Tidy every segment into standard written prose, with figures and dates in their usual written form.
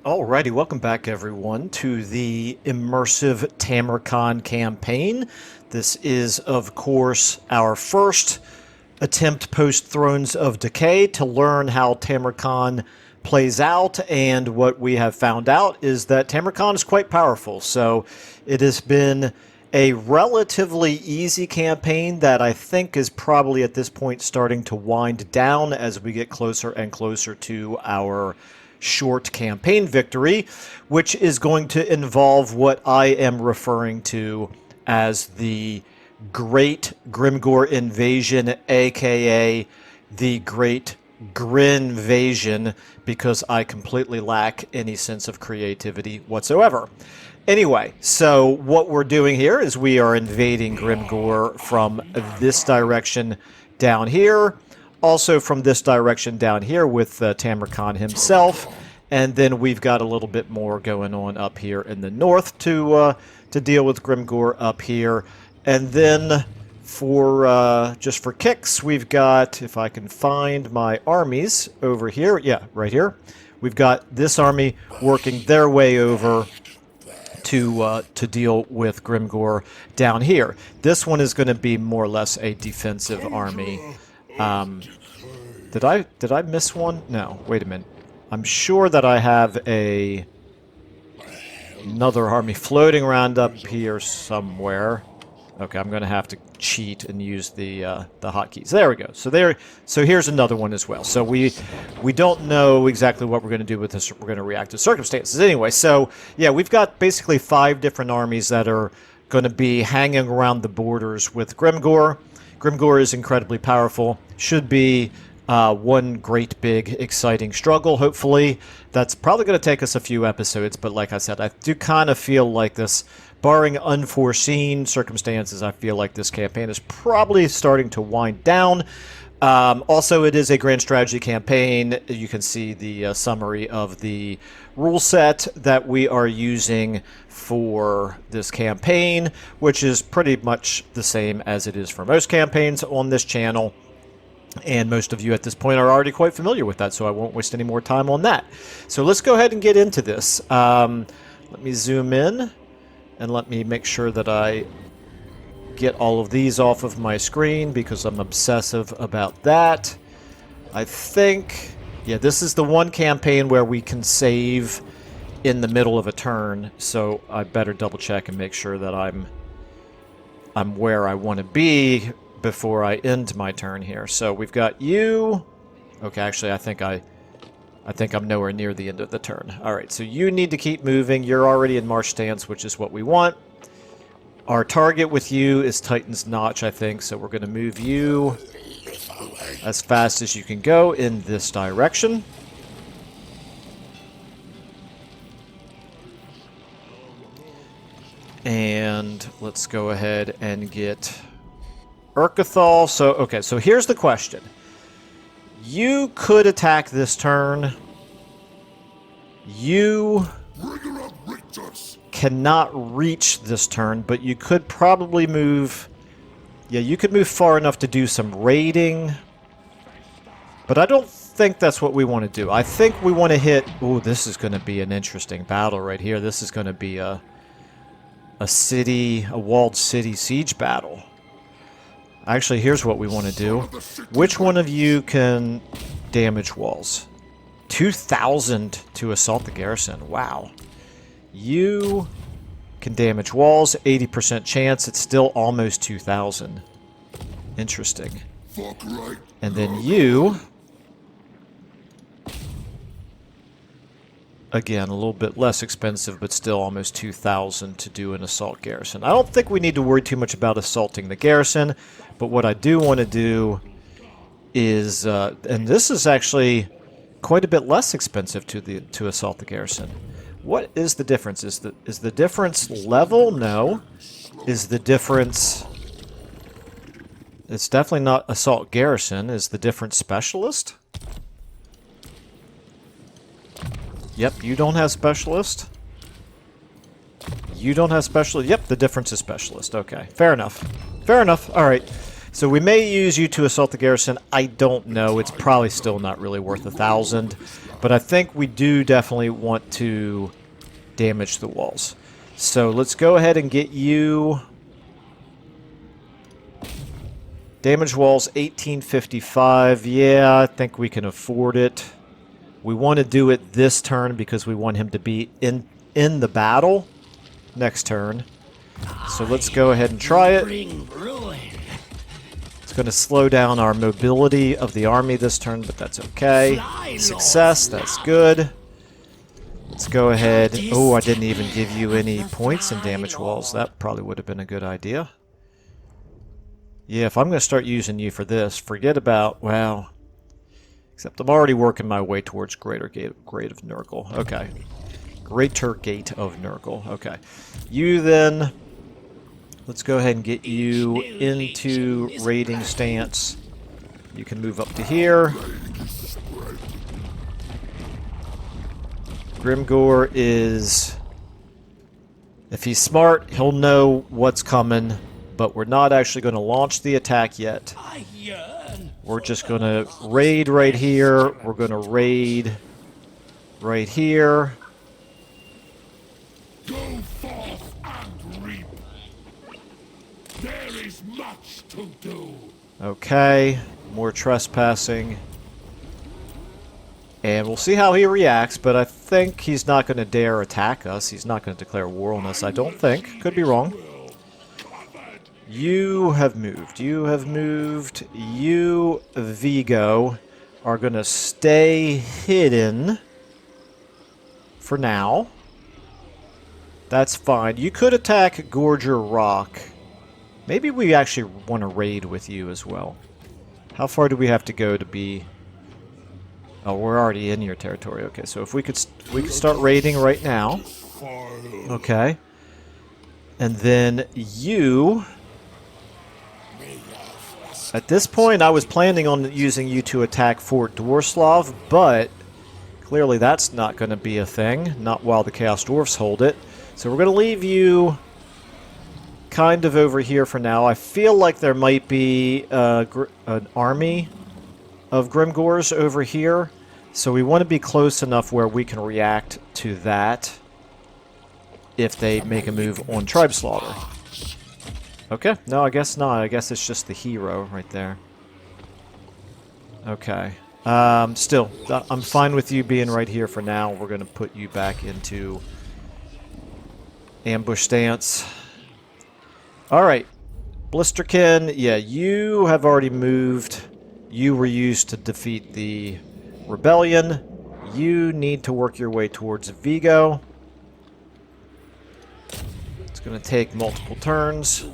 Alrighty, welcome back everyone to the Immersive Tamurkhan campaign. This is, of course, our first attempt post Thrones of Decay to learn how Tamurkhan plays out, and what we have found out is that Tamurkhan is quite powerful. So it has been a relatively easy campaign that I think is probably at this point starting to wind down as we get closer and closer to our short campaign victory, which is going to involve what I am referring to as the Great Grimgore Invasion, aka the Great GRINVASION, because I completely lack any sense of creativity whatsoever. Anyway, so what we're doing here is we are invading Grimgore from this direction down here, also from this direction down here with Tamurkhan himself, and then we've got a little bit more going on up here in the north to deal with Grimgore up here, and then for just for kicks, we've got, if I can find my armies over here, yeah, right here, we've got this army working their way over to deal with Grimgore down here. This one is going to be more or less a defensive army. Did I miss one? No, wait a minute. I'm sure that I have another army floating around up here somewhere. Okay, I'm going to have to cheat and use the hotkeys. There we go. So here's another one as well. So we don't know exactly what we're going to do with this. We're going to react to circumstances anyway. So yeah, we've got basically 5 different armies that are going to be hanging around the borders with Grimgore. Grimgore is incredibly powerful. Should be one great big exciting struggle, hopefully. That's probably going to take us a few episodes, but like I said, I do kind of feel like this, barring unforeseen circumstances, I feel like this campaign is probably starting to wind down. Also, it is a grand strategy campaign. You can see the summary of the rule set that we are using for this campaign, which is pretty much the same as it is for most campaigns on this channel. And most of you at this point are already quite familiar with that, so I won't waste any more time on that. So let's go ahead and get into this. Let me zoom in, and let me make sure that I get all of these off of my screen, because I'm obsessive about that. I think, yeah, this is the one campaign where we can save in the middle of a turn, so I better double check and make sure that I'm where I want to be before I end my turn here. So we've got you. Okay, actually, I think I'm nowhere near the end of the turn. All right, so you need to keep moving. You're already in march stance, which is what we want. Our target with you is Titan's Notch, I think, so we're going to move you as fast as you can go in this direction. And let's go ahead and get Urkathal. So, okay, so here's the question. You could attack this turn. You cannot reach this turn, but you could probably move... Yeah, you could move far enough to do some raiding. But I don't think that's what we want to do. I think we want to hit... Ooh, this is going to be an interesting battle right here. This is going to be a walled city siege battle. Actually, here's what we want to do. Which one of you can damage walls? 2,000 to assault the garrison. Wow. You can damage walls. 80% chance. It's still almost 2,000. Interesting. And then you... Again, a little bit less expensive, but still almost 2,000 to do an assault garrison. I don't think we need to worry too much about assaulting the garrison, but what I do want to do is, and this is actually quite a bit less expensive to assault the garrison. What is the difference? Is the difference level? No. Is the difference... It's definitely not assault garrison. Is the difference specialist? Yep, you don't have specialist. You don't have specialist. Yep, the difference is specialist. Okay, fair enough. Fair enough. All right. So we may use you to assault the garrison. I don't know. It's probably still not really worth 1,000. But I think we do definitely want to damage the walls. So let's go ahead and get you... Damage walls, 1855. Yeah, I think we can afford it. We want to do it this turn because we want him to be in the battle next turn. So let's go ahead and try it. It's going to slow down our mobility of the army this turn, but that's okay. Success, that's good. Let's go ahead. Oh, I didn't even give you any points in damage walls. That probably would have been a good idea. Yeah, if I'm going to start using you for this, forget about, well, except I'm already working my way towards Greater Gate of Nurgle. Okay. Greater Gate of Nurgle. Okay. You then, let's go ahead and get you into raiding stance. You can move up to here. Grimgor is, if he's smart, he'll know what's coming. But we're not actually going to launch the attack yet. We're just going to raid right here. We're going to raid right here. Go forth and reap. There is much to do. Okay, more trespassing. And we'll see how he reacts, but I think he's not going to dare attack us. He's not going to declare war on us, I don't think. Could be wrong. You have moved. You have moved. You, Vigo, are going to stay hidden for now. That's fine. You could attack Gorger Rock. Maybe we actually want to raid with you as well. How far do we have to go to be... Oh, we're already in your territory. Okay, so if we could start raiding right now. Okay. And then you... At this point, I was planning on using you to attack Fort Dwarslav, but clearly that's not going to be a thing. Not while the Chaos Dwarfs hold it. So we're going to leave you kind of over here for now. I feel like there might be an army of Grimgors over here. So we want to be close enough where we can react to that if they make a move on Tribe Slaughter. Okay, no, I guess not. I guess it's just the hero right there. Okay. Still, I'm fine with you being right here for now. We're going to put you back into ambush stance. Alright. Blisterkin, yeah, you have already moved. You were used to defeat the rebellion. You need to work your way towards Vigo. It's going to take multiple turns.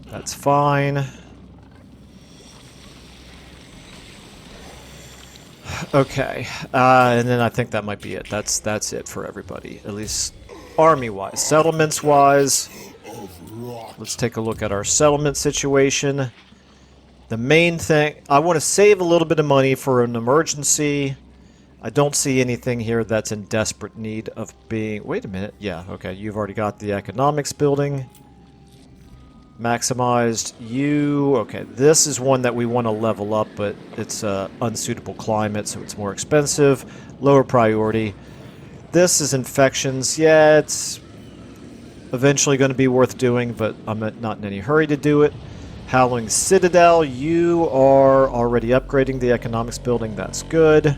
That's fine. Okay, and then I think that might be it. That's it for everybody, at least army-wise. Settlements-wise, let's take a look at our settlement situation. The main thing, I want to save a little bit of money for an emergency. I don't see anything here that's in desperate need of being... Wait a minute. Yeah, okay. You've already got the economics building maximized. You... Okay, this is one that we want to level up, but it's an unsuitable climate, so it's more expensive. Lower priority. This is infections. Yeah, it's eventually going to be worth doing, but I'm not in any hurry to do it. Howling Citadel. You are already upgrading the economics building. That's good.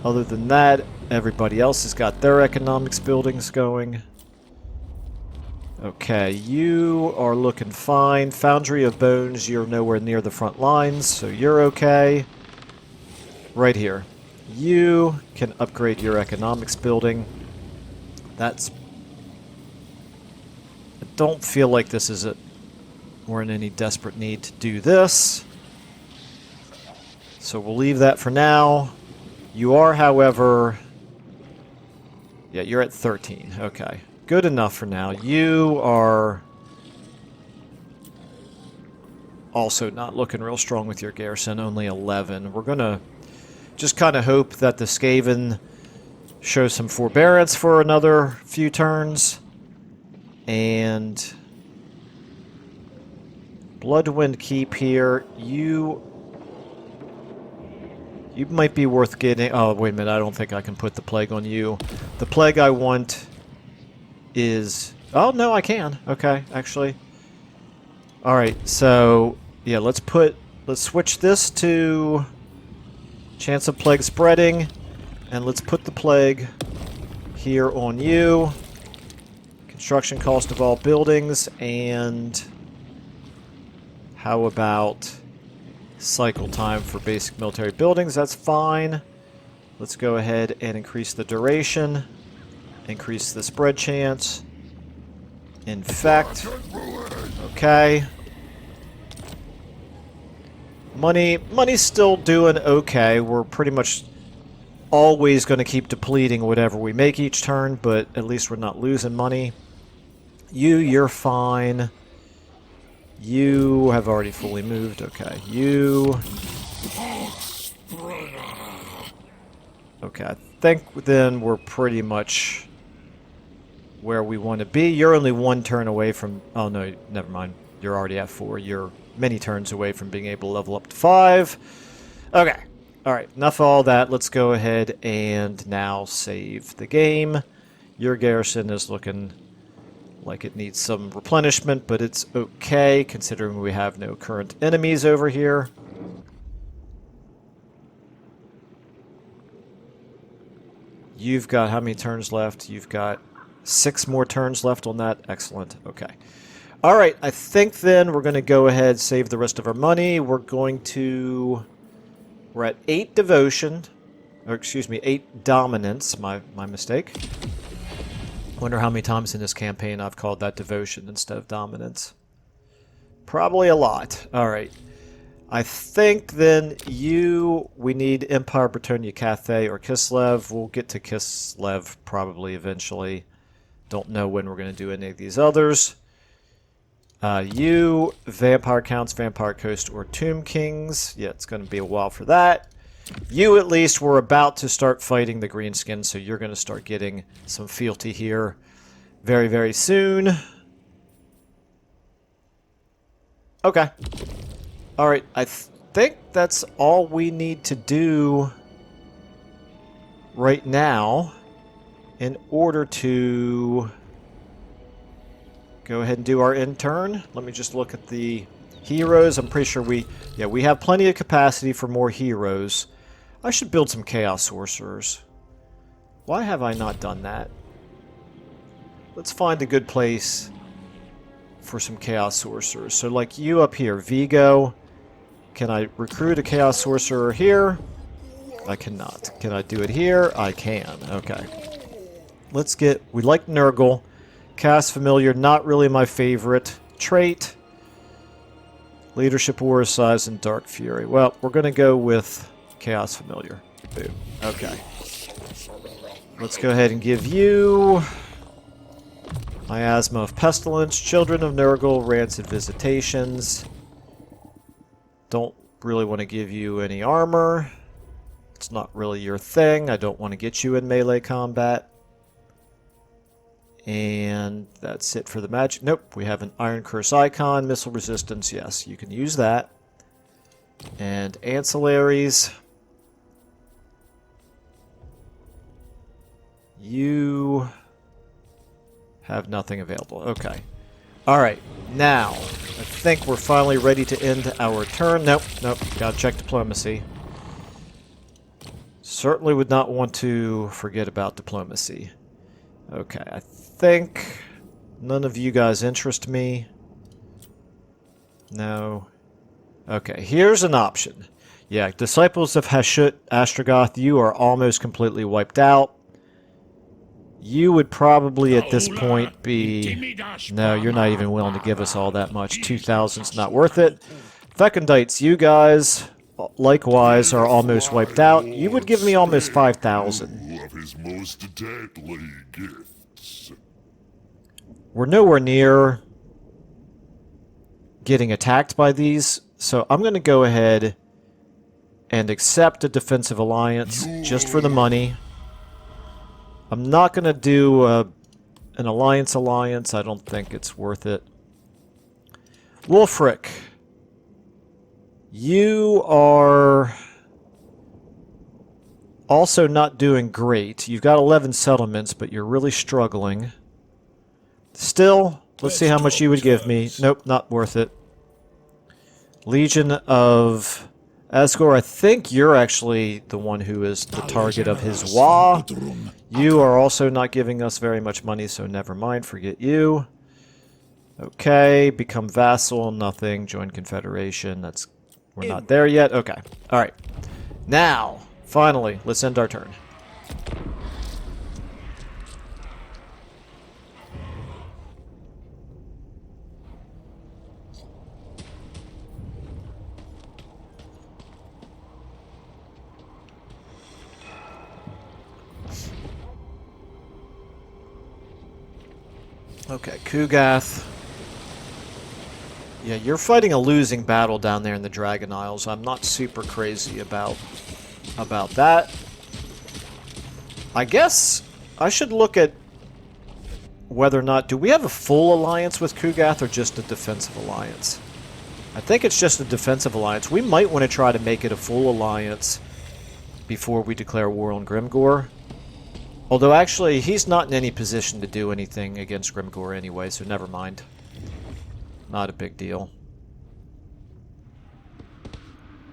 Other than that, everybody else has got their economics buildings going. Okay, you are looking fine. Foundry of Bones, you're nowhere near the front lines, so you're okay. Right here. You can upgrade your economics building. That's... I don't feel like this is we're in any desperate need to do this. So we'll leave that for now. You are, however... Yeah, you're at 13. Okay. Good enough for now. You are also not looking real strong with your garrison. Only 11. We're going to just kind of hope that the Skaven show some forbearance for another few turns. And Bloodwind Keep here. You might be worth getting... Oh, wait a minute. I don't think I can put the plague on you. The plague I want is... Oh, no, I can. Okay, actually. Alright, so... Yeah, let's switch this to... Chance of plague spreading. And let's put the plague here on you. Construction cost of all buildings. And... How about... cycle time for basic military buildings? That's fine. Let's go ahead and increase the duration. Increase the spread chance. Infect. Okay. Money's still doing okay. We're pretty much always going to keep depleting whatever we make each turn, but at least we're not losing money. You're fine. You have already fully moved. Okay. You... Okay, I think then we're pretty much where we want to be. You're only one turn away from... Oh, no, never mind. You're already at 4. You're many turns away from being able to level up to 5. Okay. Alright, enough of all that. Let's go ahead and now save the game. Your garrison is looking... like it needs some replenishment, but it's okay considering we have no current enemies over here. You've got how many turns left? You've got 6 more turns left on that. Excellent. Okay. Alright, I think then we're going to go ahead, save the rest of our money. We're at 8 devotion. Or excuse me, 8 dominance. My mistake. Wonder how many times in this campaign I've called that devotion instead of dominance. Probably a lot. Alright. I think then we need Empire, Bretonia, Cathay, or Kislev. We'll get to Kislev probably eventually. Don't know when we're going to do any of these others. You, Vampire Counts, Vampire Coast, or Tomb Kings. Yeah, it's going to be a while for that. You, at least, we're about to start fighting the Greenskins, so you're going to start getting some fealty here very, very soon. Okay. Alright, I think that's all we need to do right now in order to go ahead and do our end turn. Let me just look at the heroes. I'm pretty sure we have plenty of capacity for more heroes. I should build some Chaos Sorcerers. Why have I not done that? Let's find a good place for some Chaos Sorcerers. So like you up here, Vigo. Can I recruit a Chaos Sorcerer here? I cannot. Can I do it here? I can. Okay. We like Nurgle. Cast Familiar, not really my favorite trait. Leadership, War Size, and Dark Fury. Well, we're going to go with Chaos Familiar. Boom. Okay. Let's go ahead and give you Miasma of Pestilence, Children of Nurgle, Rancid Visitations. Don't really want to give you any armor. It's not really your thing. I don't want to get you in melee combat. And that's it for the magic. Nope, we have an Iron Curse icon. Missile resistance, yes, you can use that. And ancillaries. You have nothing available. Okay. Alright, now, I think we're finally ready to end our turn. Nope, gotta check diplomacy. Certainly would not want to forget about diplomacy. Okay, I think none of you guys interest me. No. Okay, here's an option. Yeah, Disciples of Hashut Astrogoth, you are almost completely wiped out. You would probably at this point be... No, you're not even willing to give us all that much. 2,000's not worth it. Fecondites, you guys, likewise, are almost wiped out. You would give me almost 5,000. We're nowhere near getting attacked by these, so I'm going to go ahead and accept a defensive alliance just for the money. I'm not going to do an alliance, I don't think it's worth it. Wulfric, you are also not doing great. You've got 11 settlements, but you're really struggling. Still, let's see how much you would give me. Nope, not worth it. Legion of Asgore, I think you're actually the one who is the target of his Wa. You are also not giving us very much money, so never mind, forget you. Okay, become vassal, nothing. Join confederation, we're not there yet. Okay, alright. Now, finally, let's end our turn. Okay, Kugath. Yeah, you're fighting a losing battle down there in the Dragon Isles. I'm not super crazy about that. I guess I should look at whether or not... Do we have a full alliance with Kugath or just a defensive alliance? I think it's just a defensive alliance. We might want to try to make it a full alliance before we declare war on Grimgor. Although, actually, he's not in any position to do anything against Grimgor anyway, so never mind. Not a big deal.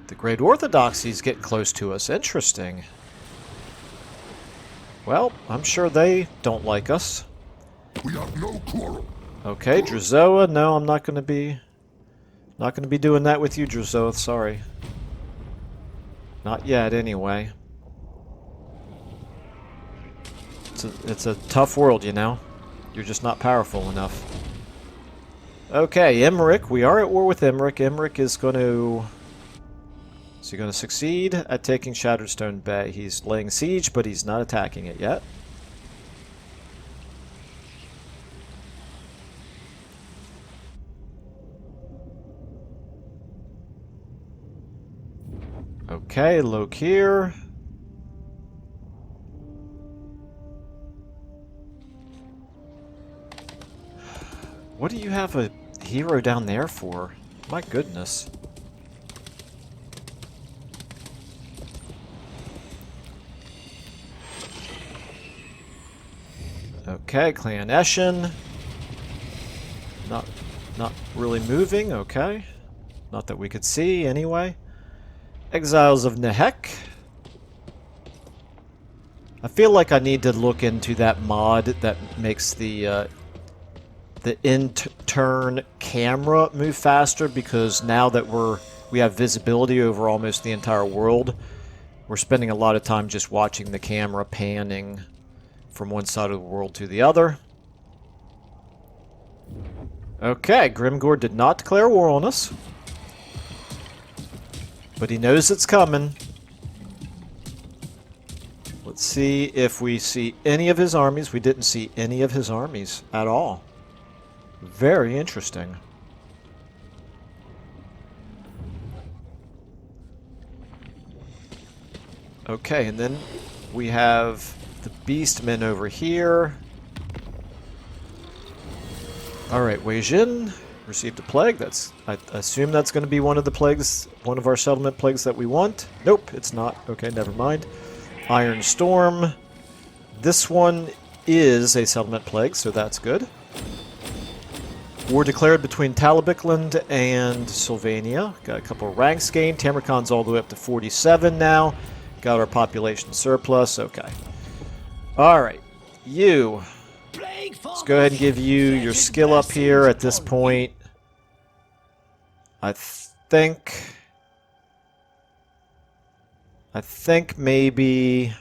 The Great Orthodoxy is getting close to us. Interesting. Well, I'm sure they don't like us. We have no quarrel. Okay, Drazoa. No, I'm not going to be doing that with you, Drazoa. Sorry. Not yet, anyway. It's a tough world, you know. You're just not powerful enough. Okay, Emmerich. We are at war with Emmerich. Emmerich is going to... Is he going to succeed at taking Shatterstone Bay? He's laying siege, but he's not attacking it yet. Okay, Lokir. What do you have a hero down there for? My goodness. Okay, Clan Eshin. Not really moving, okay. Not that we could see, anyway. Exiles of Nehek. I feel like I need to look into that mod that makes the in-turn camera move faster, because now that we have visibility over almost the entire world, we're spending a lot of time just watching the camera panning from one side of the world to the other. Okay, Grimgor did not declare war on us, but he knows it's coming. Let's see if we see any of his armies. We didn't see any of his armies at all. Very interesting. Okay, and then we have the Beastmen over here. Alright, Wei Jin received a plague. I assume that's going to be one of the plagues, one of our settlement plagues that we want. Nope, it's not. Okay, never mind. Iron Storm. This one is a settlement plague, so that's good. War declared between Talabikland and Sylvania. Got a couple of ranks gained. Tamurkhan's all the way up to 47 now. Got our population surplus. Okay. Alright. You. Let's go ahead and give you your skill up here at this point. I think maybe...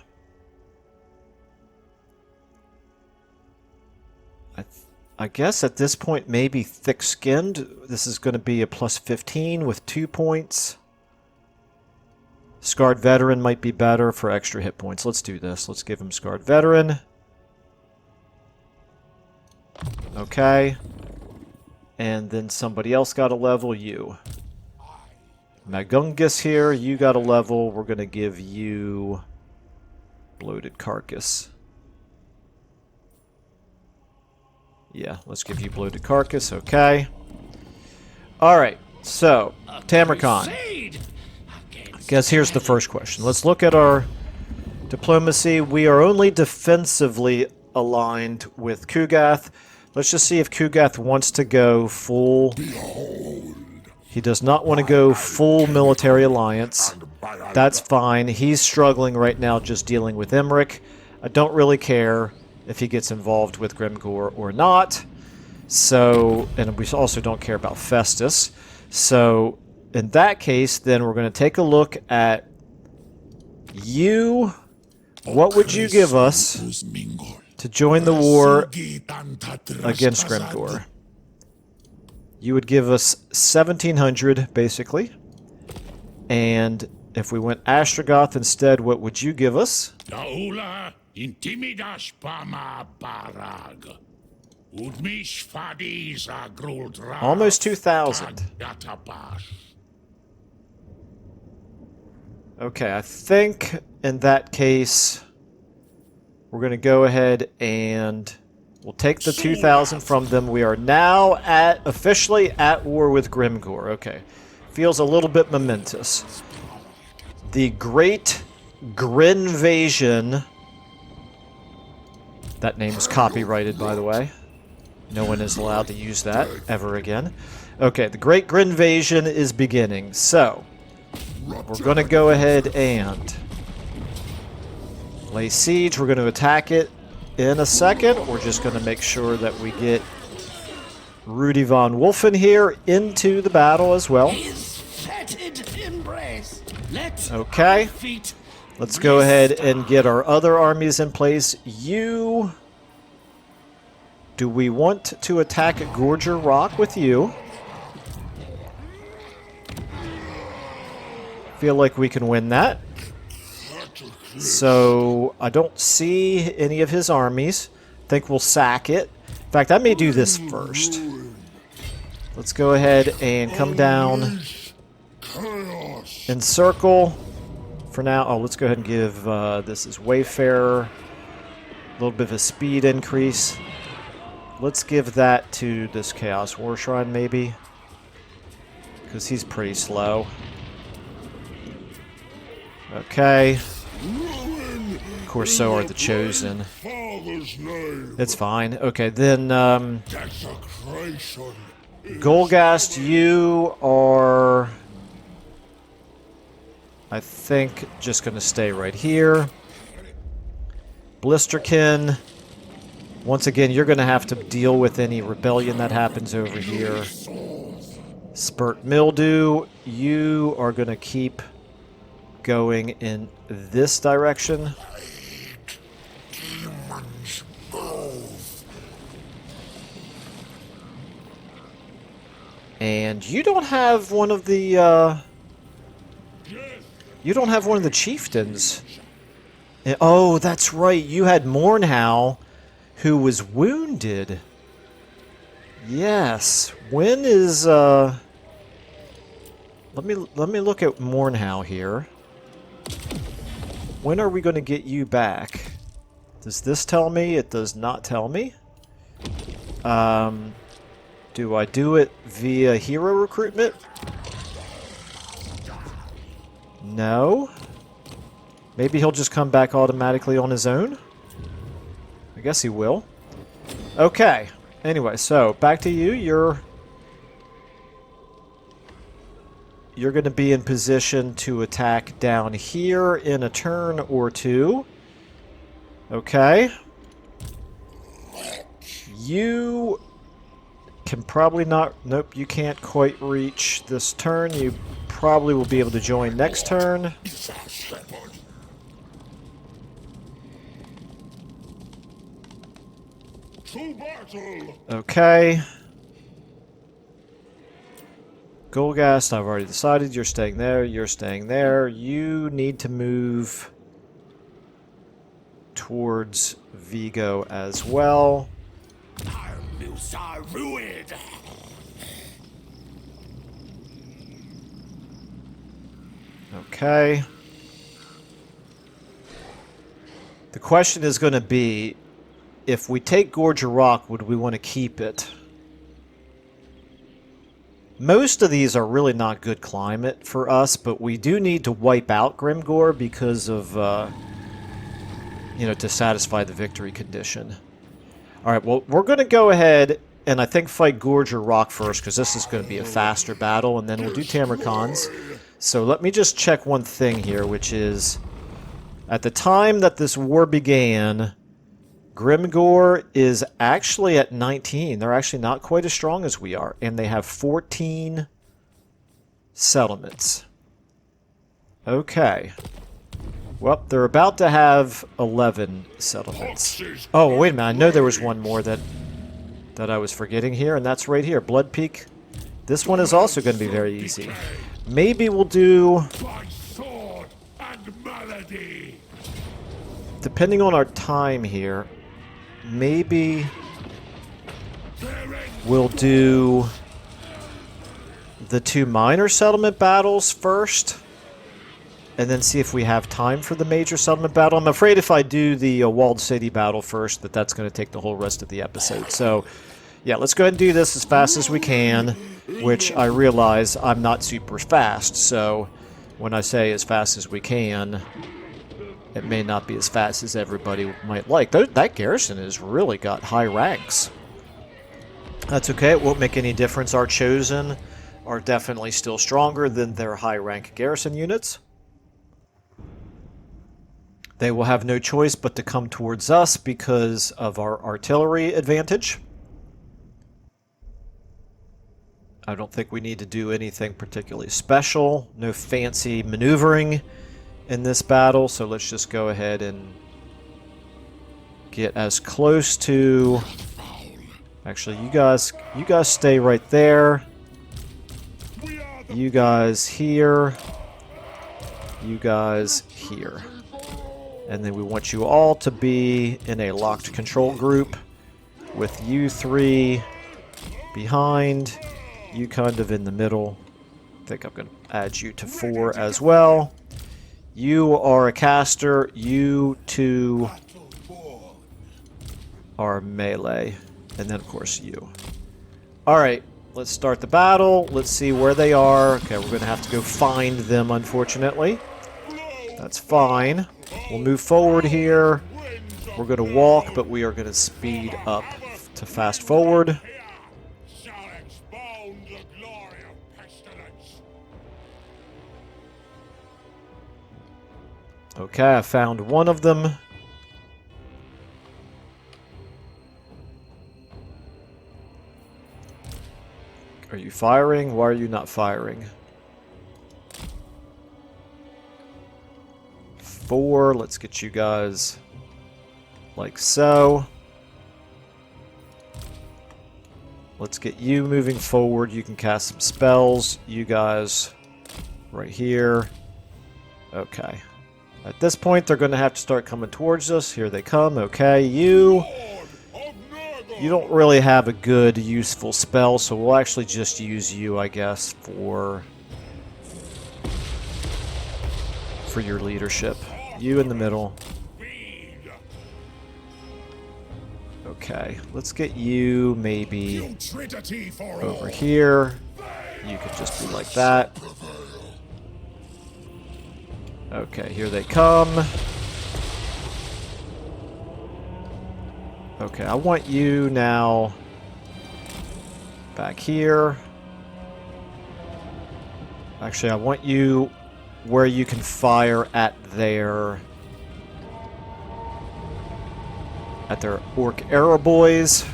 I guess at this point, maybe thick-skinned. This is going to be a plus 15 with 2 points. Scarred Veteran might be better for extra hit points. Let's do this. Let's give him Scarred Veteran. Okay. And then somebody else got a level. You. Magungus here. You got a level. We're going to give you Bloated Carcass. Yeah, let's give you bloated carcass. Okay. All right. So, Tamurkhan. I guess here's the first question. Let's look at our diplomacy. We are only defensively aligned with Kugath. Let's just see if Kugath wants to go full. He does not want to go full military alliance. That's fine. He's struggling right now just dealing with Emmerich. I don't really care if he gets involved with Grimgor or not. So, and we also don't care about Festus. So, in that case, then we're going to take a look at you. What would you give us to join the war against Grimgor? You would give us 1,700, basically. And if we went Astrogoth instead, what would you give us? Almost 2,000. Okay, I think in that case, we're going to go ahead and we'll take the 2,000 from them. We are now officially at war with Grimgor. Okay, feels a little bit momentous. The Great GRINVASION. That name is copyrighted, by the way. No one is allowed to use that ever again. Okay, the Great GRINVASION is beginning. So, we're going to go ahead and lay siege. We're going to attack it in a second. We're just going to make sure that we get Rudy von Wolfen here into the battle as well. Okay. Let's go ahead and get our other armies in place. Do we want to attack Gorger Rock with you? Feel like we can win that. So, I don't see any of his armies. Think we'll sack it. In fact, I may do this first. Let's go ahead and come down, encircle for now. Oh, let's go ahead and give this is Wayfarer. A little bit of a speed increase. Let's give that to this Chaos War Shrine, maybe. Because he's pretty slow. Okay. Of course, so are the Chosen. It's fine. Okay, then, Golgast, you are, I think, just going to stay right here. Blisterkin, once again, you're going to have to deal with any rebellion that happens over here. Spurt Mildew, you are going to keep going in this direction. And you don't have one of the chieftains. Oh, that's right. You had Mornhow, who was wounded. Yes. When is let me look at Mornhow here. When are we going to get you back? Does this tell me? It does not tell me. Do I do it via hero recruitment? No. Maybe he'll just come back automatically on his own? I guess he will. Okay. Anyway, so back to you. You're going to be in position to attack down here in a turn or two. Okay. You can probably not... Nope, you can't quite reach this turn. You probably will be able to join next turn. Okay. Golgast, I've already decided. You're staying there. You're staying there. You need to move towards Vigo as well. Okay. The question is going to be, if we take Gorge of Rock, would we want to keep it? Most of these are really not good climate for us, but we do need to wipe out Grimgore because of, you know, to satisfy the victory condition. Alright, well, we're going to go ahead and I think fight Gorge of Rock first, because this is going to be a faster battle, and then we'll do Tamurkhan's. So let me just check one thing here, which is, at the time that this war began, Grimgore is actually at 19. They're actually not quite as strong as we are. And they have 14 settlements. Okay. Well, they're about to have 11 settlements. Oh, wait a minute. I know there was one more that I was forgetting here, and that's right here. Blood Peak. This one is also going to be very easy. Maybe we'll do... Depending on our time here, maybe we'll do the 2 minor settlement battles first, and then see if we have time for the major settlement battle. I'm afraid if I do the walled city battle first, that's going to take the whole rest of the episode. So, yeah, let's go ahead and do this as fast as we can, which I realize I'm not super fast, so when I say as fast as we can, it may not be as fast as everybody might like. That garrison has really got high ranks. That's okay, it won't make any difference. Our chosen are definitely still stronger than their high-rank garrison units. They will have no choice but to come towards us because of our artillery advantage. I don't think we need to do anything particularly special. No fancy maneuvering in this battle, so let's just go ahead and get as close to... Actually, you guys stay right there. You guys here. You guys here. And then we want you all to be in a locked control group with you 3 behind, you kind of in the middle. I think I'm going to add you to 4 as well. You are a caster, you 2 are melee, and then of course you. Alright, let's start the battle. Let's see where they are. Okay, we're going to have to go find them, unfortunately. That's fine. We'll move forward here. We're going to walk, but we are going to speed up to fast forward. Okay, I found one of them. Are you firing? Why are you not firing? 4, let's get you guys like so. Let's get you moving forward. You can cast some spells. You guys right here. Okay. At this point, they're going to have to start coming towards us. Here they come. Okay, you don't really have a good, useful spell, so we'll actually just use you, I guess, for your leadership. You in the middle. Okay, let's get you maybe over here. You could just be like that. Okay, here they come. Okay, I want you now back here. Actually, I want you where you can fire at their orc arrow boys.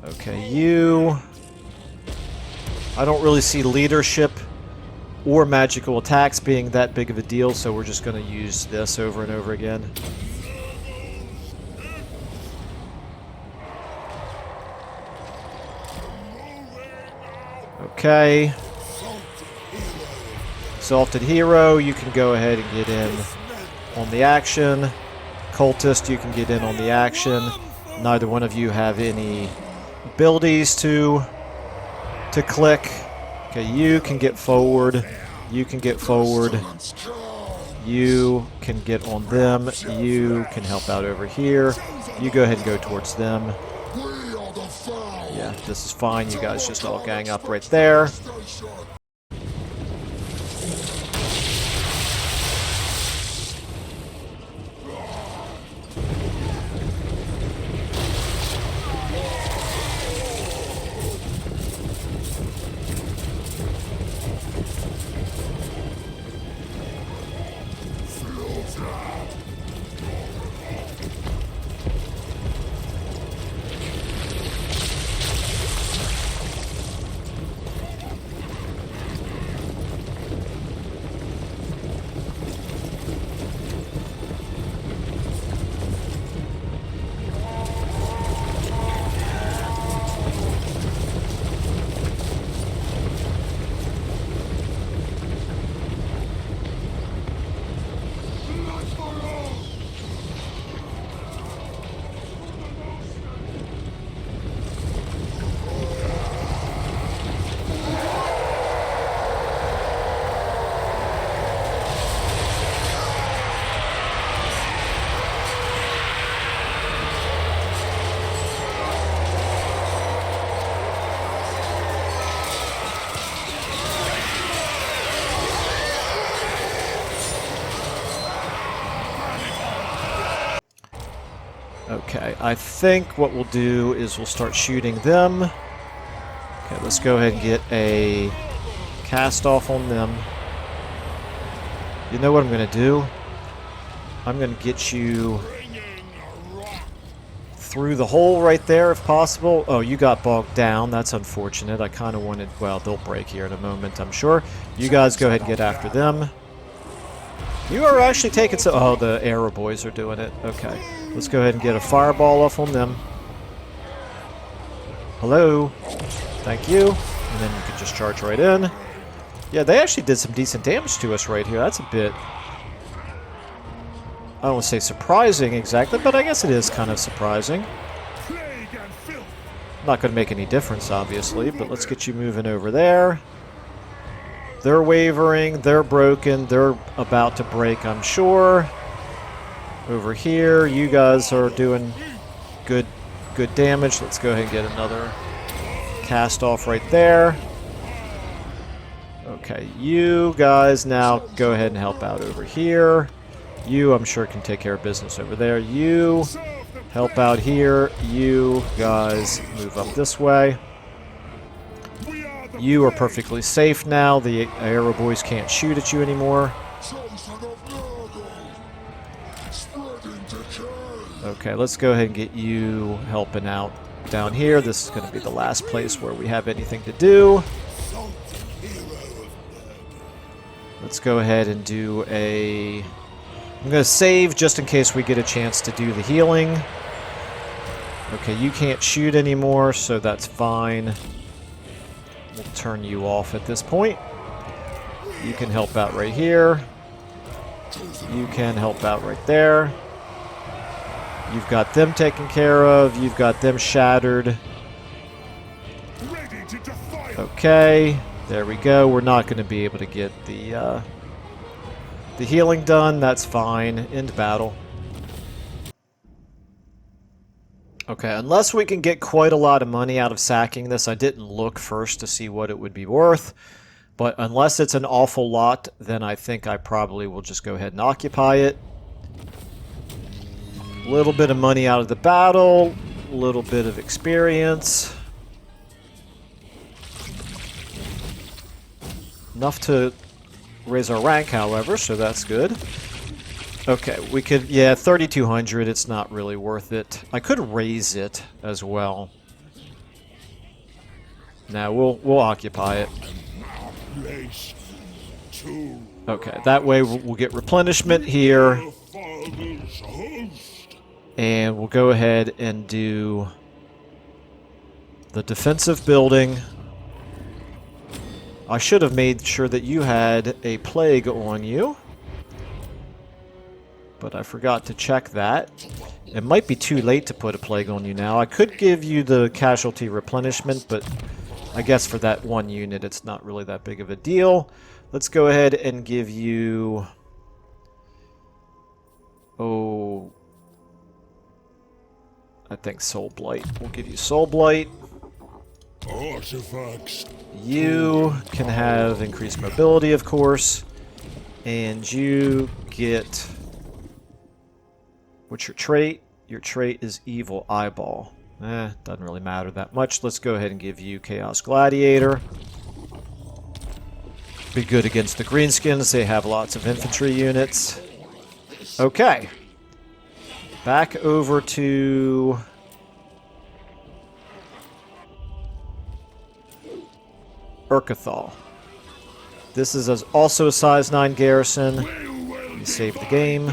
Okay, you. I don't really see leadership or magical attacks being that big of a deal, so we're just going to use this over and over again. Okay. Exalted Hero, you can go ahead and get in on the action. Cultist, you can get in on the action. Neither one of you have any abilities to click. Okay, you can get forward. You can get forward. You can get on them. You can help out over here. You go ahead and go towards them. We are the foul. Yeah, this is fine. You guys just all gang up right there. Okay, I think what we'll do is we'll start shooting them. Okay, let's go ahead and get a cast off on them. You know what I'm going to do? I'm going to get you through the hole right there if possible. Oh, you got bogged down. That's unfortunate. I kind of wanted... Well, they'll break here in a moment, I'm sure. You guys go ahead and get after them. You are actually taking some... Oh, the arrow boys are doing it. Okay. Let's go ahead and get a fireball off on them. Hello. Thank you. And then you can just charge right in. Yeah, they actually did some decent damage to us right here. That's a bit... I don't want to say surprising exactly, but I guess it is kind of surprising. Not going to make any difference, obviously, but let's get you moving over there. They're wavering, they're broken, they're about to break, I'm sure. Over here, you guys are doing good damage. Let's go ahead and get another cast off right there. Okay, you guys now go ahead and help out over here. You, I'm sure, can take care of business over there. You help out here. You guys move up this way. You are perfectly safe now. The arrow boys can't shoot at you anymore. Okay, let's go ahead and get you helping out down here. This is going to be the last place where we have anything to do. Let's go ahead and do a... I'm going to save just in case we get a chance to do the healing. Okay, you can't shoot anymore, so that's fine. We'll turn you off at this point. You can help out right here. You can help out right there. You've got them taken care of. You've got them shattered. Okay, there we go. We're not going to be able to get the healing done. That's fine. End battle. Okay, unless we can get quite a lot of money out of sacking this, I didn't look first to see what it would be worth. But unless it's an awful lot, then I think I probably will just go ahead and occupy it. A little bit of money out of the battle, a little bit of experience. Enough to raise our rank, however, so that's good. Okay, we could, yeah, 3,200, it's not really worth it. I could raise it as well. Now, we'll occupy it. Okay, that way we'll get replenishment here. And we'll go ahead and do the defensive building. I should have made sure that you had a plague on you. But I forgot to check that. It might be too late to put a plague on you now. I could give you the casualty replenishment, but I guess for that one unit it's not really that big of a deal. Let's go ahead and give you Oh, I think Soul Blight. We'll give you Soul Blight. Artifacts. You can have increased mobility, of course. And you get... What's your trait? Your trait is Evil Eyeball. Doesn't really matter that much. Let's go ahead and give you Chaos Gladiator. Be good against the Greenskins. They have lots of infantry units. Okay. Back over to... Urkathal. This is also a size 9 garrison. Let me save the game.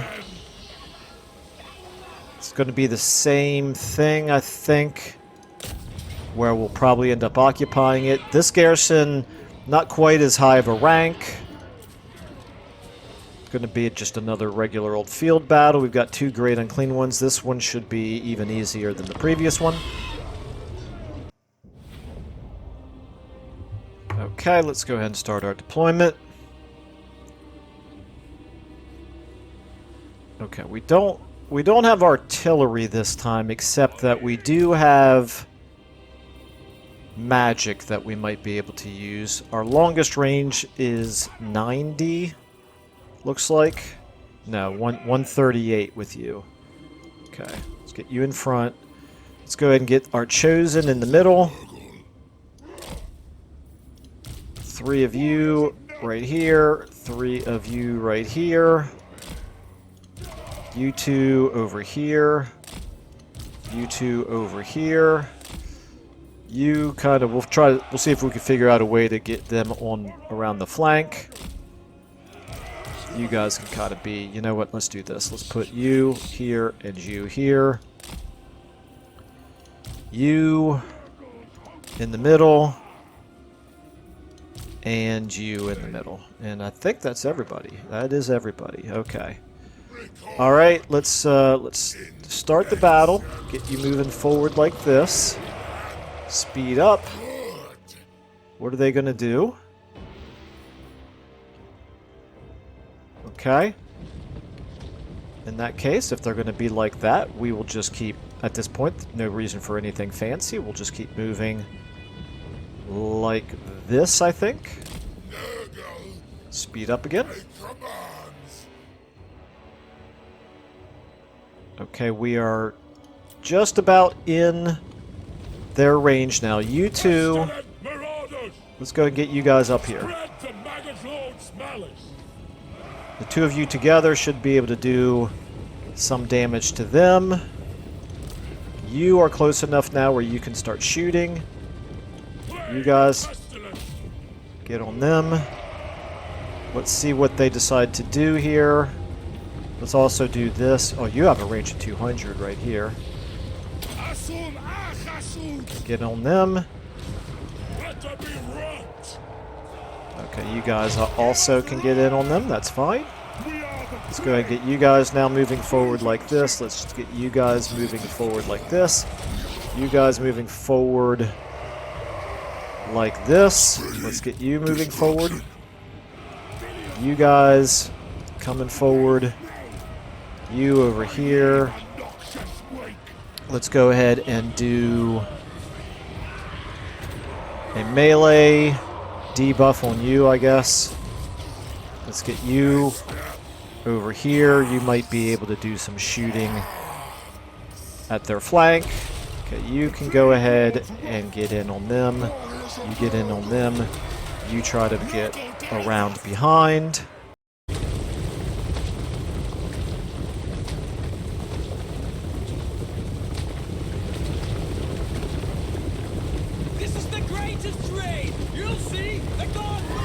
It's going to be the same thing, I think, where we'll probably end up occupying it. This garrison, not quite as high of a rank. It's going to be just another regular old field battle. We've got 2 great unclean ones. This one should be even easier than the previous one. Okay, let's go ahead and start our deployment. Okay, we don't have artillery this time, except that we do have magic that we might be able to use. Our longest range is 90, looks like. No, 138 with you. Okay, let's get you in front. Let's go ahead and get our chosen in the middle. 3 of you right here, 3 of you right here. You 2 over here. You 2 over here. You kind of, we'll see if we can figure out a way to get them on around the flank. You guys can kind of be, you know what, let's do this. Let's put you here and you here. You in the middle. And you in the middle. And I think that's everybody. That is everybody. Okay. All right, let's start the battle. Get you moving forward like this. Speed up. What are they going to do? Okay. In that case, if they're going to be like that, we will just keep, at this point, no reason for anything fancy. We'll just keep moving like this, I think. Speed up again. Okay, we are just about in their range now. You 2, let's go and get you guys up here. The 2 of you together should be able to do some damage to them. You are close enough now where you can start shooting. You guys, get on them. Let's see what they decide to do here. Let's also do this. Oh, you have a range of 200 right here. Get on them. Okay, you guys also can get in on them. That's fine. Let's go ahead and get you guys now moving forward like this. Let's get you guys moving forward like this. You guys moving forward like this. Let's get you moving forward. You guys coming forward. You over here. Let's go ahead and do a melee debuff on you, I guess. Let's get you over here. You might be able to do some shooting at their flank. Okay, you can go ahead and get in on them. You get in on them. You try to get around behind. This is the greatest raid! You'll see! The god will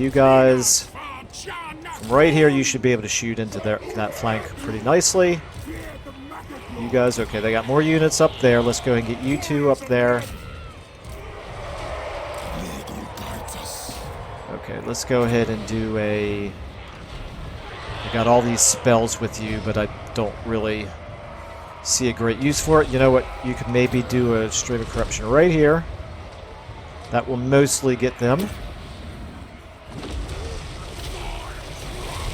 you guys, from right here, you should be able to shoot into that flank pretty nicely. You guys, okay, they got more units up there. Let's go ahead and get you two up there. Okay, let's go ahead and do a... I got all these spells with you, but I don't really see a great use for it. You know what? You could maybe do a Stream of Corruption right here. That will mostly get them.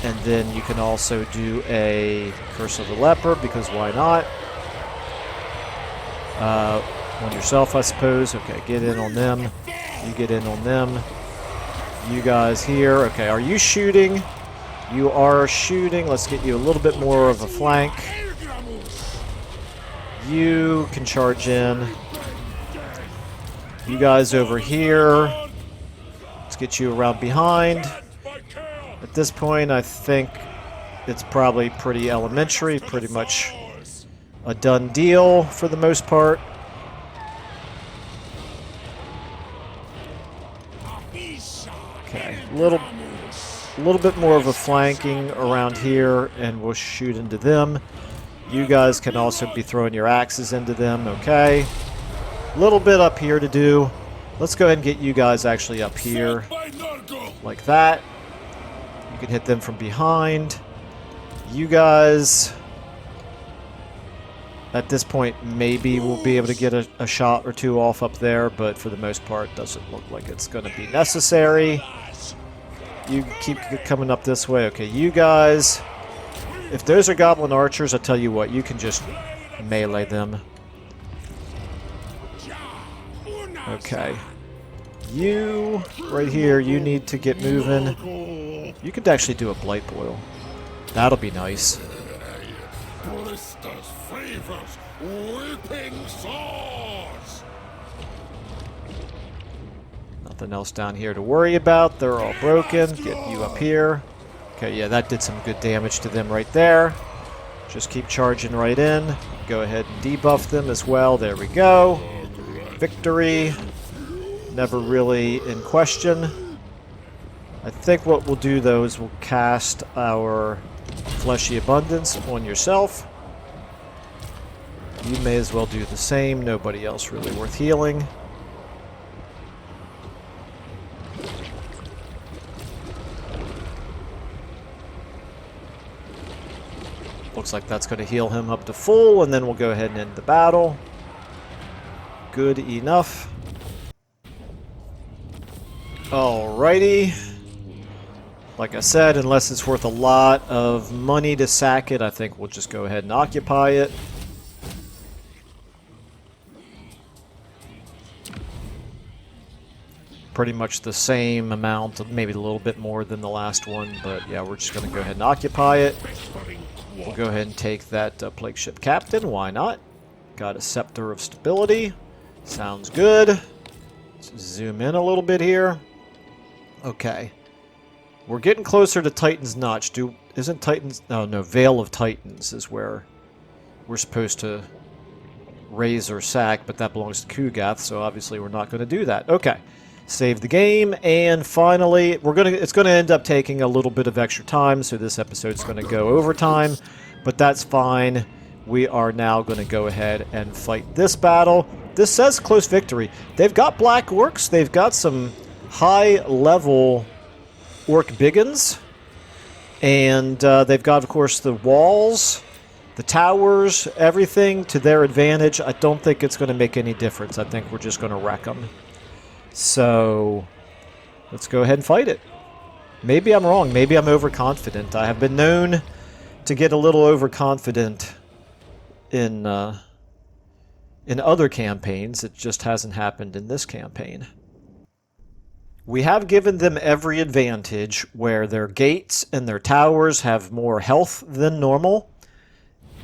And then you can also do a Curse of the Leper, because why not? On yourself, I suppose. Okay, get in on them. You get in on them. You guys here. Okay, are you shooting? You are shooting. Let's get you a little bit more of a flank. You can charge in. You guys over here. Let's get you around behind. At this point, I think it's probably pretty elementary, pretty much a done deal for the most part. Okay, a little bit more of a flanking around here, and we'll shoot into them. You guys can also be throwing your axes into them, okay. A little bit up here to do. Let's go ahead and get you guys actually up here, like that. You can hit them from behind. You guys, at this point, maybe we'll be able to get a shot or two off up there, but for the most part, doesn't look like it's going to be necessary. You keep coming up this way. Okay, you guys, if those are goblin archers, I'll tell you what, you can just melee them. Okay. You, right here, you need to get moving. You could actually do a Blight Boil. That'll be nice. Blisters, favors, weeping sores. Nothing else down here to worry about. They're all broken. Get you up here. Okay, yeah, that did some good damage to them right there. Just keep charging right in. Go ahead and debuff them as well. There we go. Victory. Never really in question. I think what we'll do, though, is we'll cast our Fleshy Abundance on yourself. You may as well do the same. Nobody else really worth healing. Looks like that's going to heal him up to full, and then we'll go ahead and end the battle. Good enough. Alrighty. Like I said, unless it's worth a lot of money to sack it, I think we'll just go ahead and occupy it. Pretty much the same amount, maybe a little bit more than the last one, but yeah, we're just going to go ahead and occupy it. We'll go ahead and take that Plague Ship Captain, why not? Got a Scepter of Stability. Sounds good. Let's zoom in a little bit here. Okay. We're getting closer to Titan's Notch. Isn't Titan's... No, Vale of Titans is where we're supposed to raise or sack, but that belongs to Kugath, so obviously we're not going to do that. Okay. Save the game, and finally, it's going to end up taking a little bit of extra time, so this episode's going to go overtime, but that's fine. We are now going to go ahead and fight this battle. This says close victory. They've got Black Orcs. They've got some high-level Orc Biggins. And they've got, of course, the walls, the towers, everything to their advantage. I don't think it's going to make any difference. I think we're just going to wreck them. So, let's go ahead and fight it. Maybe I'm wrong. Maybe I'm overconfident. I have been known to get a little overconfident in other campaigns. It just hasn't happened in this campaign. We have given them every advantage where their gates and their towers have more health than normal.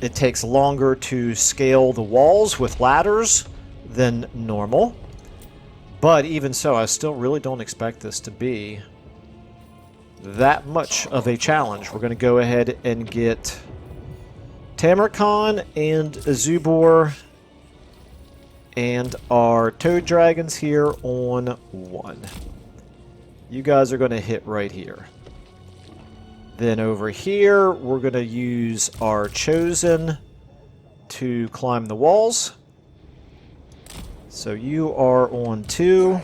It takes longer to scale the walls with ladders than normal. But even so, I still really don't expect this to be that much of a challenge. We're going to go ahead and get Tamurkhan and Azubor and our Toad Dragons here on 1. You guys are going to hit right here. Then over here, we're going to use our Chosen to climb the walls. So you are on 2.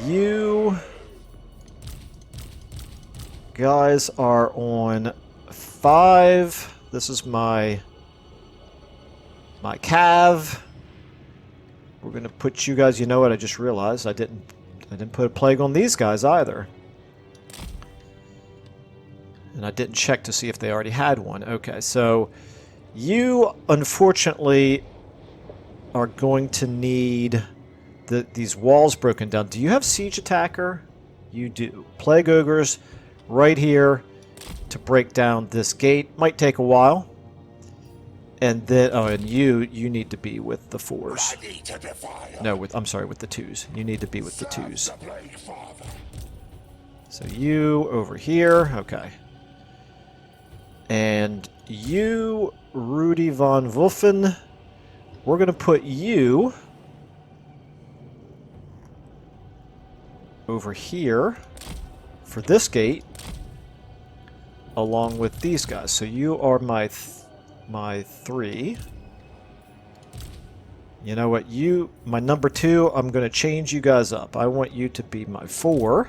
You guys are on 5. This is my cav. We're gonna put you guys. You know what? I just realized I didn't put a plague on these guys either, and I didn't check to see if they already had one. Okay, so you unfortunately are going to need these walls broken down. Do you have siege attacker? You do. Plague ogres right here to break down this gate. Might take a while. And then, oh, and you need to be with the 4s. No, I'm sorry, with the 2s. You need to be with the 2s. So you over here, okay. And you, Rudy von Wolfen, we're going to put you over here for this gate, along with these guys. So you are my 3. You know what? My number 2, I'm going to change you guys up. I want you to be my 4,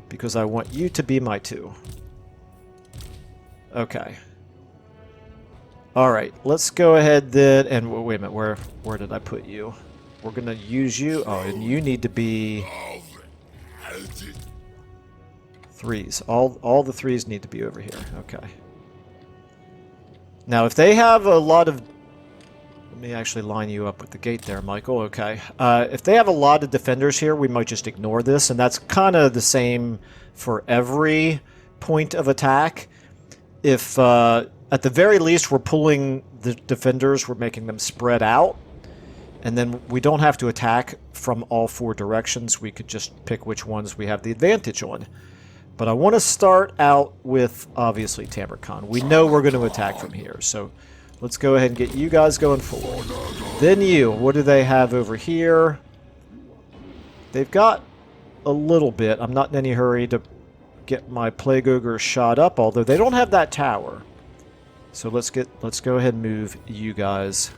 because I want you to be my 2. Okay. Alright, let's go ahead then, and wait a minute, where did I put you? We're going to use you. Oh, and you need to be 3s. All the 3s need to be over here. Okay. Now, if they have a lot of... Let me actually line you up with the gate there, Michael. Okay. If they have a lot of defenders here, we might just ignore this, and that's kind of the same for every point of attack. If, at the very least, we're pulling the defenders, we're making them spread out, and then we don't have to attack from all 4 directions. We could just pick which ones we have the advantage on. But I want to start out with, obviously, Tamurkhan. We know we're going to attack from here, so let's go ahead and get you guys going forward. Then you, what do they have over here? They've got a little bit. I'm not in any hurry to get my Plague Ogre shot up, although they don't have that tower. So let's go ahead and move you guys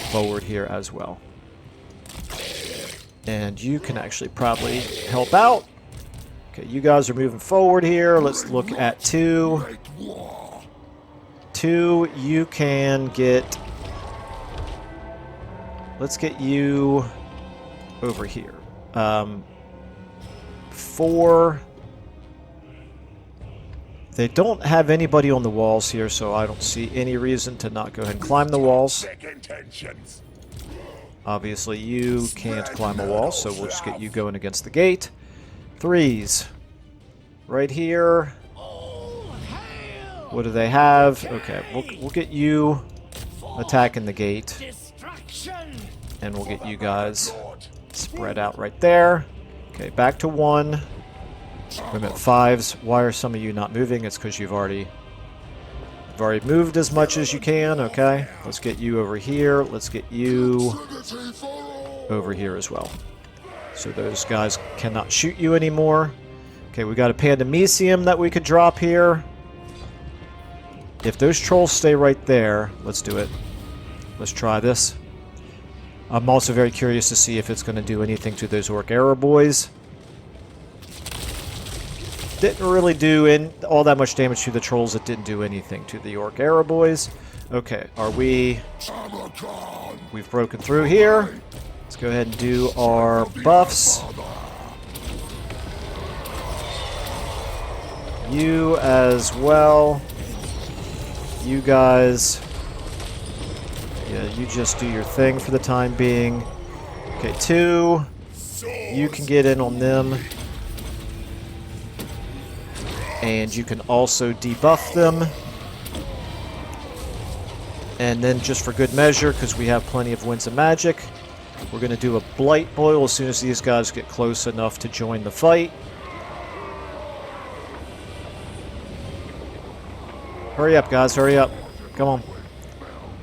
forward here as well. And you can actually probably help out. Okay, you guys are moving forward here. Let's look at 2. 2, you can get... Let's get you over here. 4... They don't have anybody on the walls here, so I don't see any reason to not go ahead and climb the walls. Obviously, you can't climb a wall, so we'll just get you going against the gate. 3s. Right here. What do they have? Okay, we'll get you attacking the gate. And we'll get you guys spread out right there. Okay, back to 1. Wait a minute, 5s. Why are some of you not moving? It's because you've already moved as much as you can. Okay, let's get you over here. Let's get you over here as well. So those guys cannot shoot you anymore. Okay, we got a Pandemisium that we could drop here. If those trolls stay right there, let's do it. Let's try this. I'm also very curious to see if it's going to do anything to those Orc Arrow boys. Didn't really do all that much damage to the trolls. It didn't do anything to the Orc Arrow boys. Okay, we've broken through here. Let's go ahead and do our buffs. You as well. You guys. Yeah, you just do your thing for the time being. Okay, 2. You can get in on them. And you can also debuff them. And then just for good measure, because we have plenty of Winds of Magic, we're going to do a Blight Boil as soon as these guys get close enough to join the fight. Hurry up, guys, hurry up. Come on.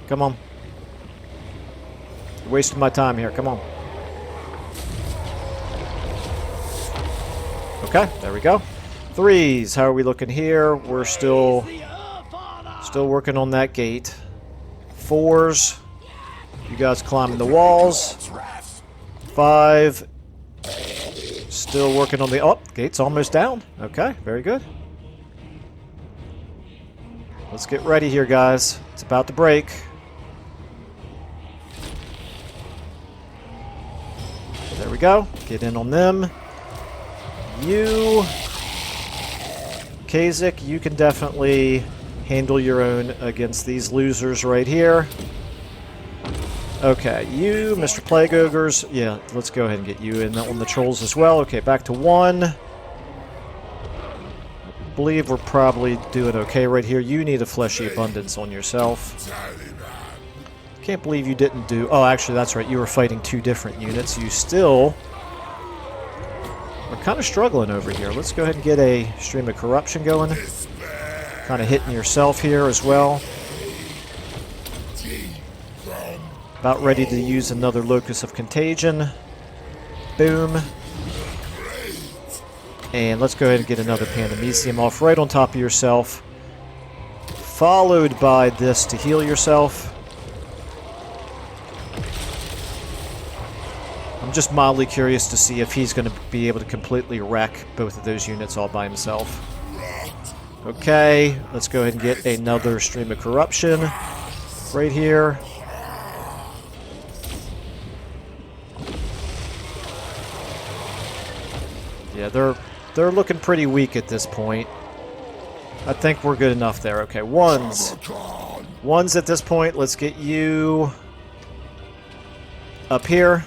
Come on. You're wasting my time here, come on. Okay, there we go. 3s. How are we looking here? We're still working on that gate. 4s. You guys climbing the walls. 5. Still working on the... Oh, gate's almost down. Okay, very good. Let's get ready here, guys. It's about to break. There we go. Get in on them. You... Kazik, you can definitely handle your own against these losers right here. Okay, you, Mr. Plague Ogres. Yeah, let's go ahead and get you in on the trolls as well. Okay, back to 1. I believe we're probably doing okay right here. You need a fleshy abundance on yourself. Can't believe you didn't do... Oh, actually, that's right. You were fighting 2 different units. You still... We're kind of struggling over here. Let's go ahead and get a stream of corruption going. Kind of hitting yourself here as well. About ready to use another Locus of Contagion. Boom. And let's go ahead and get another Pandemisium off right on top of yourself. Followed by this to heal yourself. I'm just mildly curious to see if he's going to be able to completely wreck both of those units all by himself. Okay, let's go ahead and get another Stream of Corruption right here. Yeah, they're looking pretty weak at this point. I think we're good enough there. Okay, 1s. 1s at this point. Let's get you up here.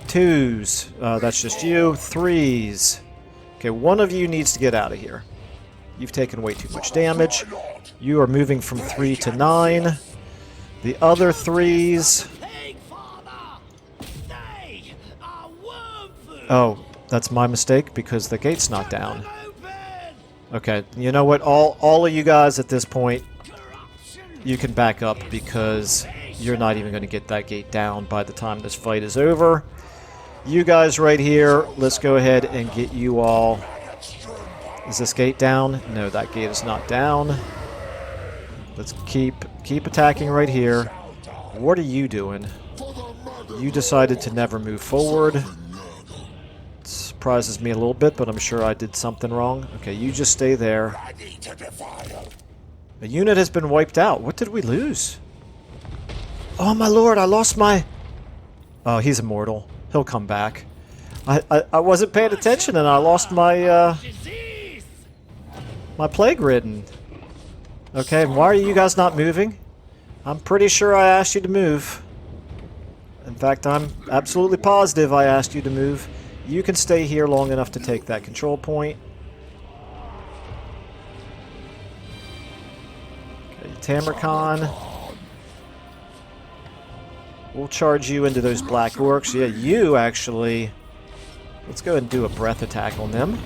2s. That's just you. 3s. Okay, one of you needs to get out of here. You've taken way too much damage. You are moving from 3 to 9. The other 3s... Oh, that's my mistake because the gate's not down. Okay, you know what? All of you guys at this point, you can back up because you're not even going to get that gate down by the time this fight is over. You guys right here, let's go ahead and get you all... Is this gate down? No, that gate is not down. Let's keep attacking right here. What are you doing? You decided to never move forward. It surprises me a little bit, but I'm sure I did something wrong. Okay, you just stay there. A unit has been wiped out. What did we lose? Oh my lord, I lost my... Oh, he's immortal. He'll come back. I wasn't paying attention and I lost my my plague ridden. Okay, and why are you guys not moving? I'm pretty sure I asked you to move. In fact, I'm absolutely positive I asked you to move. You can stay here long enough to take that control point. Okay, Tamurkhan. We'll charge you into those black orcs. Yeah, you actually... Let's go ahead and do a breath attack on them.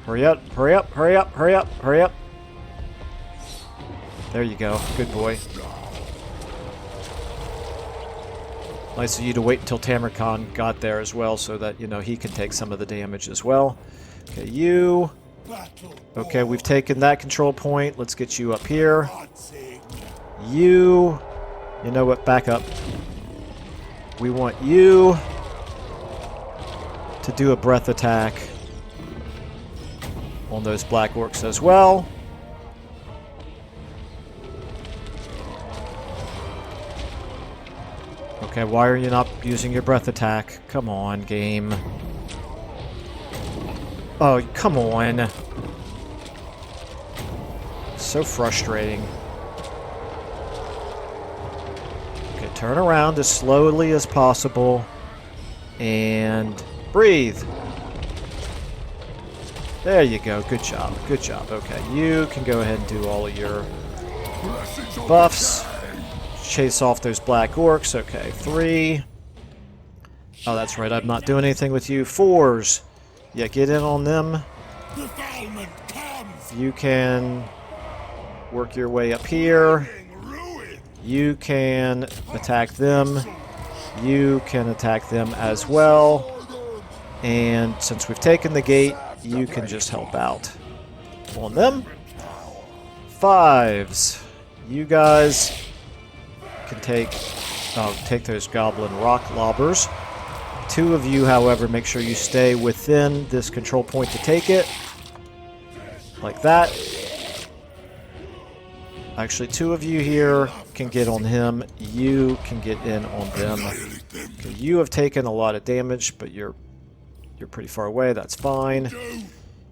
Hurry up, hurry up, hurry up, hurry up, hurry up. There you go. Good boy. Nice of you to wait until Tamurkhan got there as well so that, you know, he can take some of the damage as well. Okay, you. Okay, we've taken that control point. Let's get you up here. You. You know what? Back up. We want you to do a breath attack on those black orcs as well. Okay, why are you not using your breath attack? Come on, game. Oh, come on. So frustrating. Okay, turn around as slowly as possible. And breathe. There you go. Good job. Good job. Okay, you can go ahead and do all of your buffs. Chase off those black orcs. Okay, 3. Oh, that's right. I'm not doing anything with you. 4s. Yeah, get in on them. Defilement comes. You can work your way up here. Ruin. You can attack them. You can attack them as well. And since we've taken the gate, you can just help out on them. 5s. You guys can take those goblin rock lobbers. 2 of you, however, make sure you stay within this control point to take it. Like that. Actually, 2 of you here can get on him. You can get in on them. Okay, you have taken a lot of damage, but you're pretty far away. That's fine.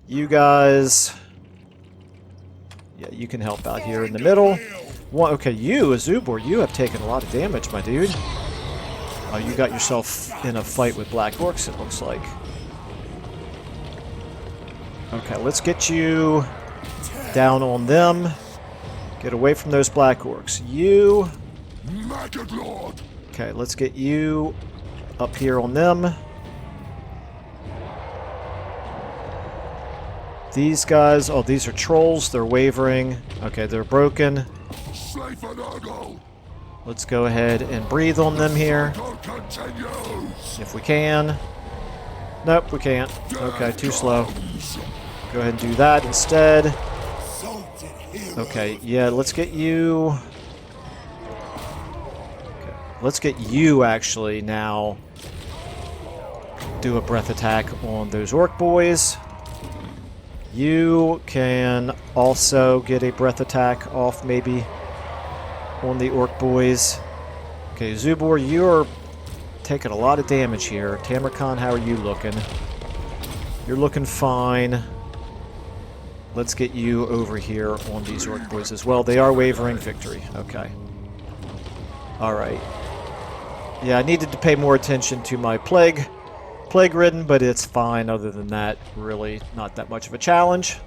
You guys... Yeah, you can help out here in the middle. Okay, you, Azubor, you have taken a lot of damage, my dude. Oh, you got yourself in a fight with Black Orcs, it looks like. Okay, let's get you down on them. Get away from those Black Orcs. You... Maggot Lord. Okay, let's get you up here on them. These guys... Oh, these are trolls. They're wavering. Okay, they're broken. Let's go ahead and breathe on them here. If we can. Nope, we can't. Okay, too slow. Go ahead and do that instead. Okay, yeah, let's get you... Okay, let's get you, actually, now do a breath attack on those orc boys. You can also get a breath attack off, maybe, on the orc boys. Okay, Zubor, you're taking a lot of damage here. Tamurkhan, how are you looking? You're looking fine. Let's get you over here on these orc boys as well. They are wavering victory. Okay. Alright. Yeah, I needed to pay more attention to my plague-ridden, but it's fine. Other than that, really not that much of a challenge.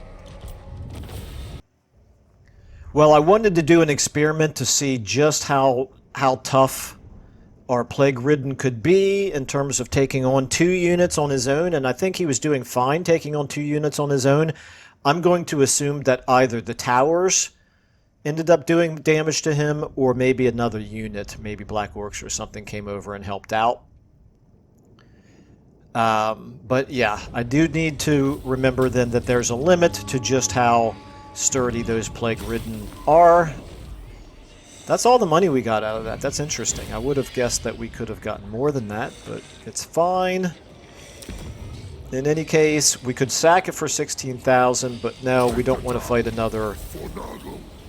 Well, I wanted to do an experiment to see just how tough our plague-ridden could be in terms of taking on 2 units on his own, and I think he was doing fine taking on 2 units on his own. I'm going to assume that either the towers ended up doing damage to him, or maybe another unit, maybe Black Orcs or something, came over and helped out. But yeah, I do need to remember then that there's a limit to just how sturdy those plague-ridden are. That's all the money we got out of that. That's interesting. I would have guessed that we could have gotten more than that, but it's fine. In any case, we could sack it for 16,000, but no, we don't want to fight another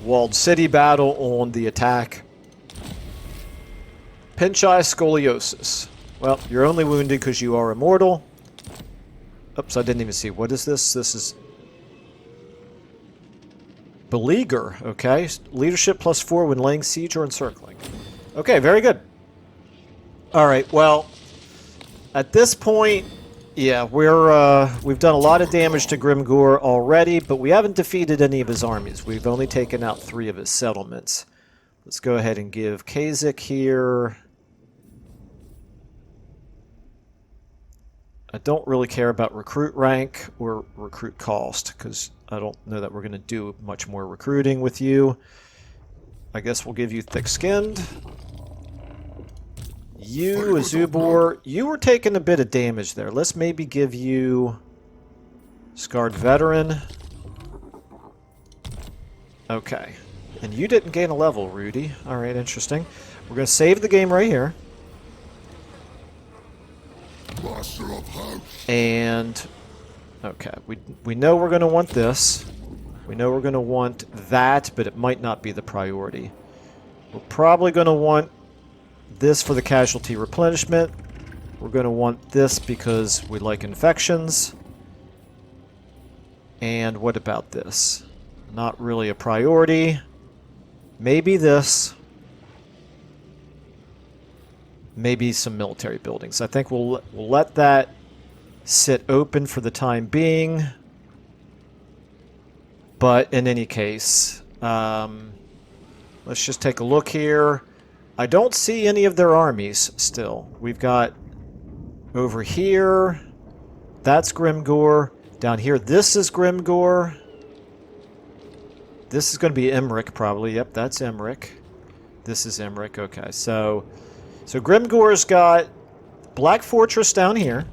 walled city battle on the attack. Pinch-eye scoliosis. Well, you're only wounded because you are immortal. Oops, I didn't even see. What is this? This is... Beleaguer, okay. Leadership +4 when laying siege or encircling. Okay, very good. Alright, well, at this point, yeah, we've done a lot of damage to Grimgor already, but we haven't defeated any of his armies. We've only taken out 3 of his settlements. Let's go ahead and give Kasich here... I don't really care about recruit rank or recruit cost, because I don't know that we're going to do much more recruiting with you. I guess we'll give you thick-skinned. You, Azubor, you were taking a bit of damage there. Let's maybe give you Scarred Veteran. Okay. And you didn't gain a level, Rudy. Alright, interesting. We're going to save the game right here. And, okay, we know we're going to want this. We know we're going to want that, but it might not be the priority. We're probably going to want this for the casualty replenishment. We're going to want this because we like infections. And what about this? Not really a priority. Maybe this. Maybe some military buildings. I think we'll let that sit open for the time being. But in any case, let's just take a look here. I don't see any of their armies still. We've got over here, that's Grimgor. Down here, this is Grimgor. This is going to be Emmerich, probably. Yep, that's Emmerich. This is Emmerich. Okay, so Grimgor's got Black Fortress down here,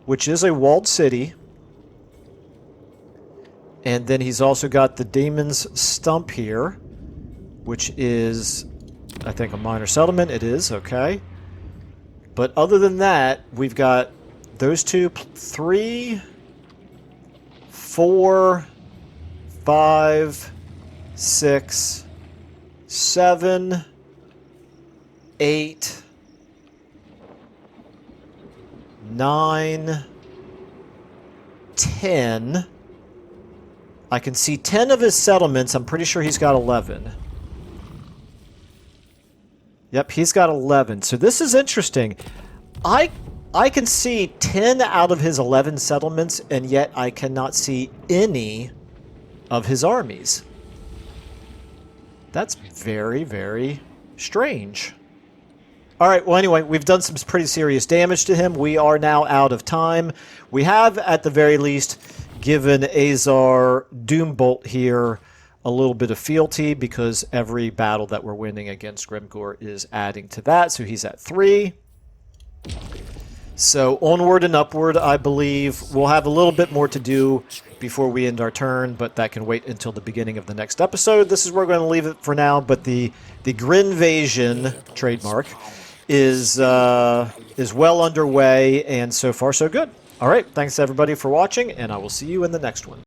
which is a walled city. And then he's also got the Demon's Stump here, which is, I think, a minor settlement. It is, okay. But other than that, we've got those 2, 3, 4, 5, 6, 7, 8, 9, 10. I can see 10 of his settlements. I'm pretty sure he's got 11. Yep, he's got 11. So this is interesting. I can see 10 out of his 11 settlements, and yet I cannot see any of his armies. That's very, very strange. All right, well, anyway, we've done some pretty serious damage to him. We are now out of time. We have, at the very least, given Azar Doombolt here a little bit of fealty because every battle that we're winning against Grimgor is adding to that. So he's at 3. So onward and upward, I believe. We'll have a little bit more to do before we end our turn, but that can wait until the beginning of the next episode. This is where we're going to leave it for now, but the GRINVASION trademark is well underway, and so far so good. All right, thanks everybody for watching, and I will see you in the next one.